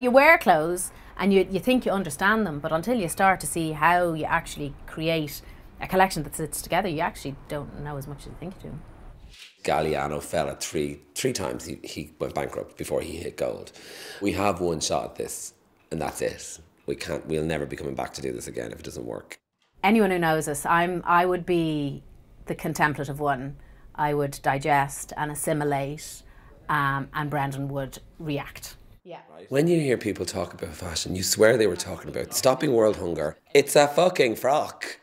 You wear clothes and you think you understand them, but until you start to see how you actually create a collection that sits together, you actually don't know as much as you think you do. Galliano fell at three times. He went bankrupt before he hit gold. We have one shot at this, and that's it. We'll never be coming back to do this again if it doesn't work. Anyone who knows us, I would be the contemplative one. I would digest and assimilate, and Brendan would react. Yeah. When you hear people talk about fashion, you swear they were talking about stopping world hunger. It's a fucking frock.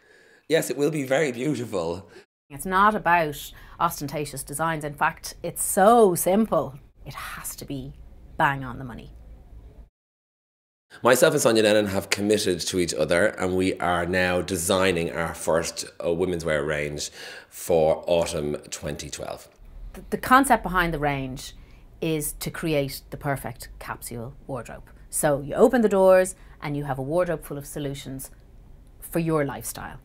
Yes, it will be very beautiful. It's not about ostentatious designs. In fact, it's so simple. It has to be bang on the money. Myself and Sonya Lennon have committed to each other, and we are now designing our first women's wear range for autumn 2012. The concept behind the range is to create the perfect capsule wardrobe. So you open the doors and you have a wardrobe full of solutions for your lifestyle,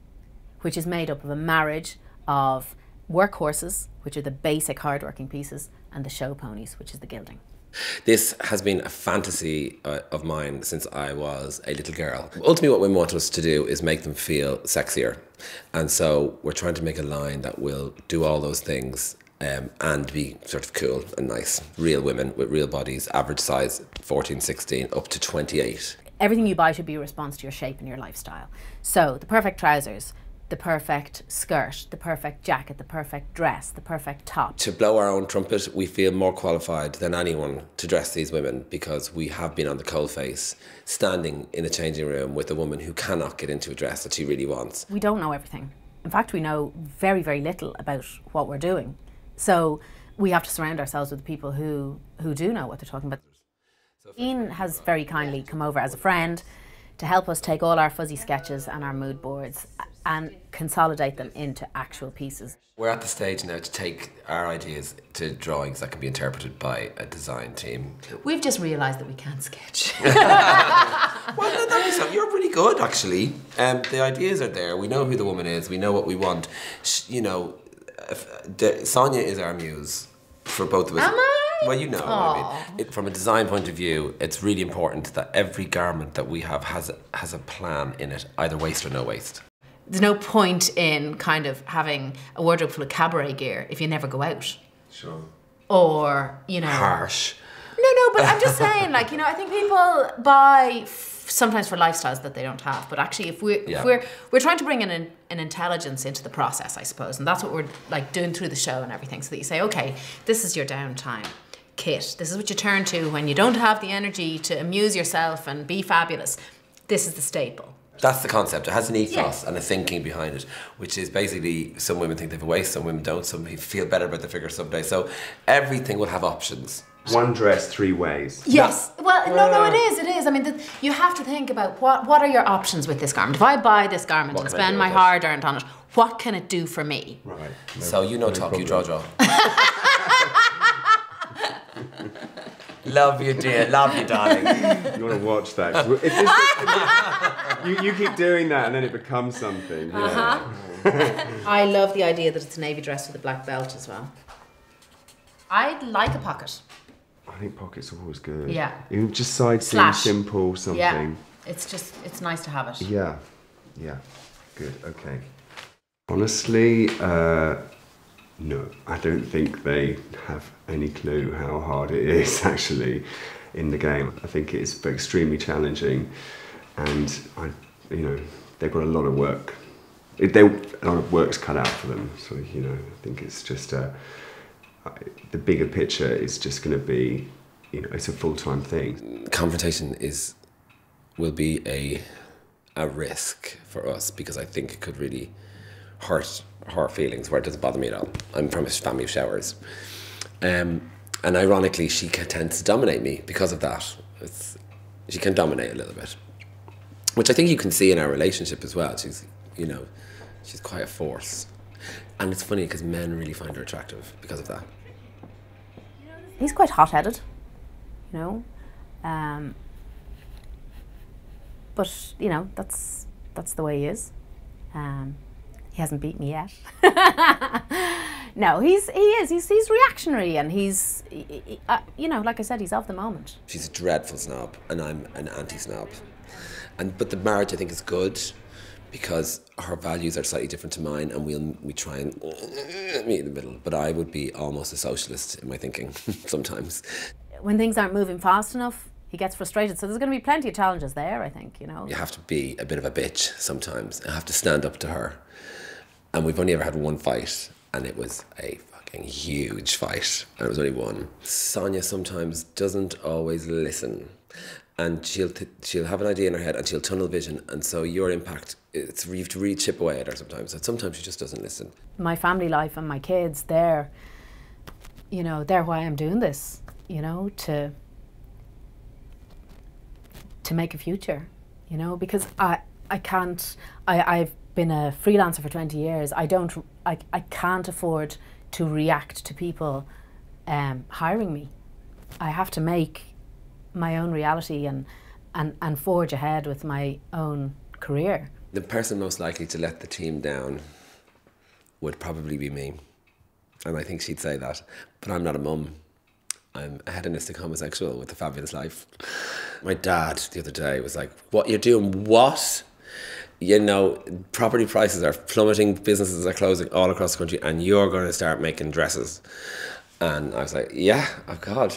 which is made up of a marriage of workhorses, which are the basic hardworking pieces, and the show ponies, which is the gilding. This has been a fantasy of mine since I was a little girl. Ultimately, what women want us to do is make them feel sexier. And so we're trying to make a line that will do all those things and be sort of cool and nice. Real women with real bodies, average size 14, 16, up to 28. Everything you buy should be a response to your shape and your lifestyle. So the perfect trousers, the perfect skirt, the perfect jacket, the perfect dress, the perfect top. To blow our own trumpet, we feel more qualified than anyone to dress these women because we have been on the coalface, standing in a changing room with a woman who cannot get into a dress that she really wants. We don't know everything. In fact, we know very, very little about what we're doing. So we have to surround ourselves with people who do know what they're talking about. Ian has very kindly come over as a friend to help us take all our fuzzy sketches and our mood boards and consolidate them into actual pieces. We're at the stage now to take our ideas to drawings that can be interpreted by a design team. We've just realised that we can't sketch. Well, no, you're pretty good, actually. The ideas are there. We know who the woman is. We know what we want. You know, Sonya is our muse for both of us. Am I? Well, you know what I mean. From a design point of view, it's really important that every garment that we have has a plan in it, either waist or no waist. There's no point in kind of having a wardrobe full of cabaret gear if you never go out. Sure. Or, you know... Harsh. No, but I'm just saying, like, you know, I think people buy sometimes for lifestyles that they don't have, but actually if we're trying to bring in an intelligence into the process, I suppose, and that's what we're like doing through the show and everything, so that you say, okay, this is your downtime kit. This is what you turn to when you don't have the energy to amuse yourself and be fabulous. This is the staple. That's the concept. It has an ethos and a thinking behind it, which is basically some women think they have a waist, some women don't, some people feel better about their figure someday. So everything will have options. One dress, three ways. Yes. Well, no, it is. I mean, you have to think about what are your options with this garment. If I buy this garment and spend my hard-earned on it, what can it do for me? Right. So you know talk, you draw. Love you, dear. Love you, darling. You want to watch that. You keep doing that and then it becomes something. Yeah. I love the idea that it's a navy dress with a black belt as well. I'd like a pocket. I think pockets are always good. Yeah. Even just side seam, Slash. simple, something. Yeah. It's nice to have it. Yeah. Yeah. Good. Okay. Honestly, no, I don't think they have any clue how hard it is actually in the game. I think it's extremely challenging, and they've got a lot of work. A lot of work's cut out for them. So I think it's just the bigger picture is just going to be, it's a full-time thing. Confrontation will be a risk for us because I think it could really hurt her feelings, where it doesn't bother me at all. I'm from a family of showers. And ironically, she tends to dominate me because of that. She can dominate a little bit, which I think you can see in our relationship as well. She's quite a force. And it's funny because men really find her attractive because of that. He's quite hot-headed, but that's the way he is. He hasn't beat me yet. No, he is. He's reactionary, and he's, you know, like I said, he's of the moment. She's a dreadful snob, and I'm an anti-snob. But the marriage, I think, is good because her values are slightly different to mine, and we try and meet in the middle. But I would be almost a socialist in my thinking sometimes. When things aren't moving fast enough, he gets frustrated. So there's going to be plenty of challenges there, I think, you know. You have to be a bit of a bitch sometimes. I have to stand up to her. And we've only ever had one fight, and it was a fucking huge fight, and it was only one. Sonya sometimes doesn't always listen, and she'll have an idea in her head, and she'll tunnel vision, and so your impact, you have to really chip away at her sometimes, and sometimes she just doesn't listen. My family life and my kids, they're why I'm doing this, you know, to make a future, you know, because I've been a freelancer for 20 years. I can't afford to react to people hiring me. I have to make my own reality and forge ahead with my own career. The person most likely to let the team down would probably be me. And I think she'd say that. But I'm not a mum. I'm a hedonistic homosexual with a fabulous life. My dad the other day was like, "What, you're doing what? You know, property prices are plummeting, businesses are closing all across the country, and you're going to start making dresses." And I was like, yeah, oh God.